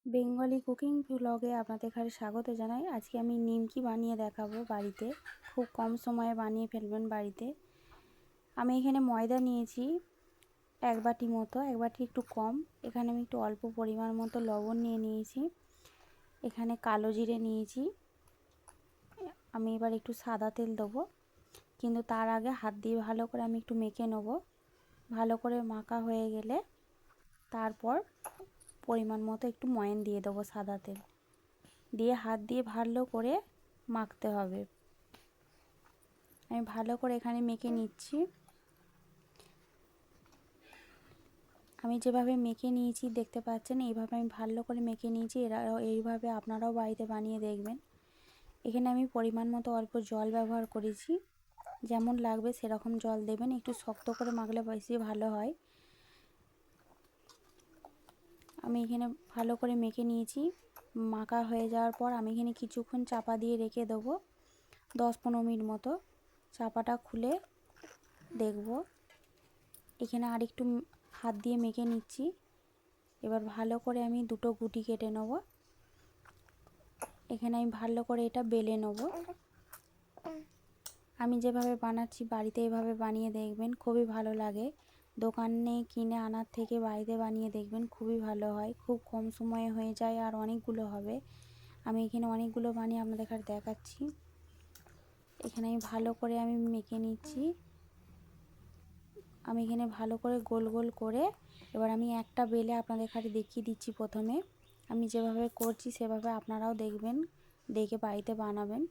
Bengali cooking ব্লগে আপনাদের এখানে স্বাগত জানাই। আজকে আমি নিমকি বানিয়ে দেখাবো বাড়িতে, খুব কম সময়ে বানিয়ে ফেলবেন বাড়িতে। আমি এখানে ময়দা নিয়েছি 1 বাটি মতো, 1 বাটি একটু কম। এখানে আমি একটু অল্প পরিমাণ মতো লবণ নিয়ে নিয়েছি। এখানে কালো জিরে নিয়েছি। আমি এবার একটু সাদা তেল দেবো, কিন্তু তার আগে হাত দিয়ে ভালো করে আমি একটু মেখে নেব। ভালো করে মাখা হয়ে গেলে তারপর পরিমাণ মতো একটু ময়ান দিয়ে দেবো, সাদা তেল দিয়ে হাত দিয়ে ভালো করে মাখতে হবে। আমি ভালো করে এখানে মেখে নিচ্ছি। আমি যেভাবে মেখে নিয়েছি দেখতে পাচ্ছেন, এইভাবে আমি ভালো করে মেখে নিয়েছি। এইভাবে আপনারাও বাড়িতে বানিয়ে দেখবেন। এখানে আমি পরিমাণ মতো অল্প জল ব্যবহার করেছি, যেমন লাগবে সেরকম জল দেবেন। একটু শক্ত করে মাখলে বেশি ভালো হয়। আমি এখানে ভালো করে মেখে নিয়েছি। মাখা হয়ে যাওয়ার পর আমি এখানে কিছুক্ষণ চাপা দিয়ে রেখে দেবো, 10-15 মিনিট মতো। চাপাটা খুলে দেখব। এখানে আরেকটু হাত দিয়ে মেখে নিচ্ছি। এবার ভালো করে আমি দুটো গুটি কেটে নেব। এখানে আমি ভালো করে এটা বেলে নেব। আমি যেভাবে বানাচ্ছি বাড়িতে এভাবে বানিয়ে দেখবেন, খুবই ভালো লাগে। দোকানে কিনে আনার থেকে বাড়িতে বানিয়ে দেখবেন, খুবই ভালো হয়। খুব কম সময়ে হয়ে যায় আর অনেকগুলো হবে। আমি এখানে অনেকগুলো বানিয়ে আপনাদের কাছে দেখাচ্ছি। এখানে আমি ভালো করে মেখে নিচ্ছি। আমি এখানে ভালো করে গোল গোল করে এবার আমি একটা বেলে আপনাদের কাছে দেখিয়ে দিচ্ছি। প্রথমে আমি যেভাবে করছি সেভাবে আপনারাও দেখবেন, দেখে বাড়িতে বানাবেন।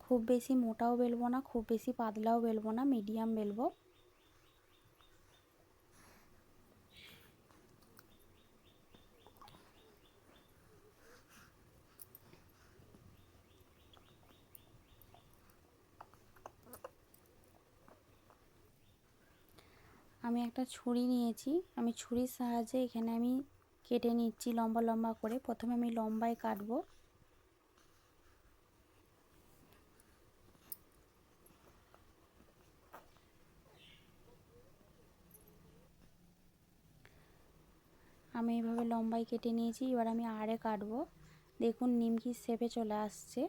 খুব বেশি মোটাও বেলবো না, খুব বেশি পাতলাও বেলবো না, মিডিয়াম বেলবো। আমি একটা ছুরি নিয়েছি, আমি ছুরির সাহায্যে এখানে আমি কেটে নিচ্ছি লম্বা লম্বা করে। প্রথমে আমি লম্বায় কাটবো। আমি এইভাবে লম্বায় কেটে নিয়েছি। এবার আমি আড়ে কাটবো। দেখুন নিমকির শেপে চলে আসছে।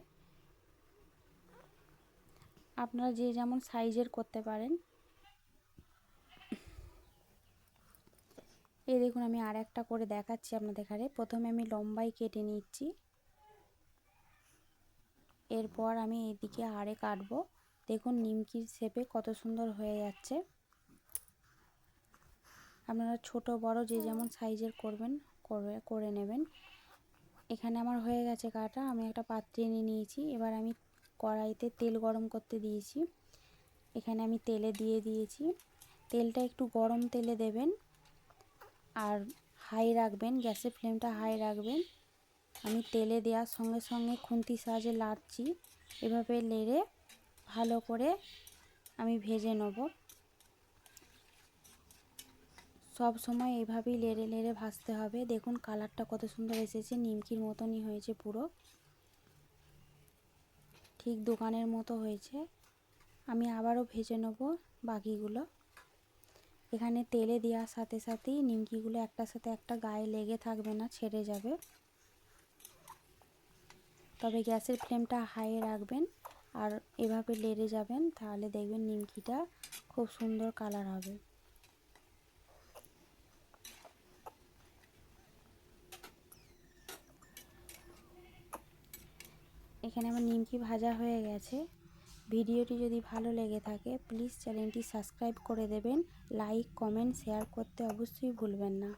আপনারা যে যেমন সাইজের করতে পারেন। এই দেখুন আমি আর একটা করে দেখাচ্ছি আপনাদের এখানে। প্রথমে আমি লম্বায় কেটে নিচ্ছি, এরপর আমি এদিকে আড়ে কাটবো। দেখুন নিমকির শেপে কত সুন্দর হয়ে যাচ্ছে। আপনারা ছোট বড় যে যেমন সাইজের করবেন করে নেবেন। এখানে আমার হয়ে গেছে কাটা। আমি একটা পাত্রে নিয়ে নিয়েছি। এবার আমি কড়াইতে তেল গরম করতে দিয়েছি। এখানে আমি তেলে দিয়ে দিয়েছি। তেলটা একটু গরম তেলে দেবেন আর হাই রাখবেন, গ্যাসের ফ্লেমটা হাই রাখবেন। আমি তেলে দেওয়ার সঙ্গে সঙ্গে খুন্তির সাহায্যে লাড়ছি। এভাবে নেড়ে ভালো করে আমি ভেজে নেব। সব সময় এইভাবেই নেড়ে নেড়ে ভাজতে হবে। দেখুন কালারটা কত সুন্দর এসেছে, নিমকির মতনই হয়েছে পুরো, ঠিক দোকানের মতো হয়েছে। আমি আবারও ভেজে নেব বাকিগুলো। এখানে তেলে দেওয়ার সাথে সাথেই নিমকিগুলো একটার সাথে একটা গায়ে লেগে থাকবে না, ছেড়ে যাবে। তবে গ্যাসের ফ্লেমটা হাই রাখবেন আর এভাবে নেড়ে যাবেন, তাহলে দেখবেন নিমকিটা খুব সুন্দর কালার হবে। এখানে আমার নিমকি ভাজা হয়ে গেছে। ভিডিওটি যদি ভালো লেগে থাকে প্লিজ চ্যানেলটি সাবস্ক্রাইব করে দেবেন। লাইক কমেন্ট শেয়ার করতে অবশ্যই ভুলবেন না।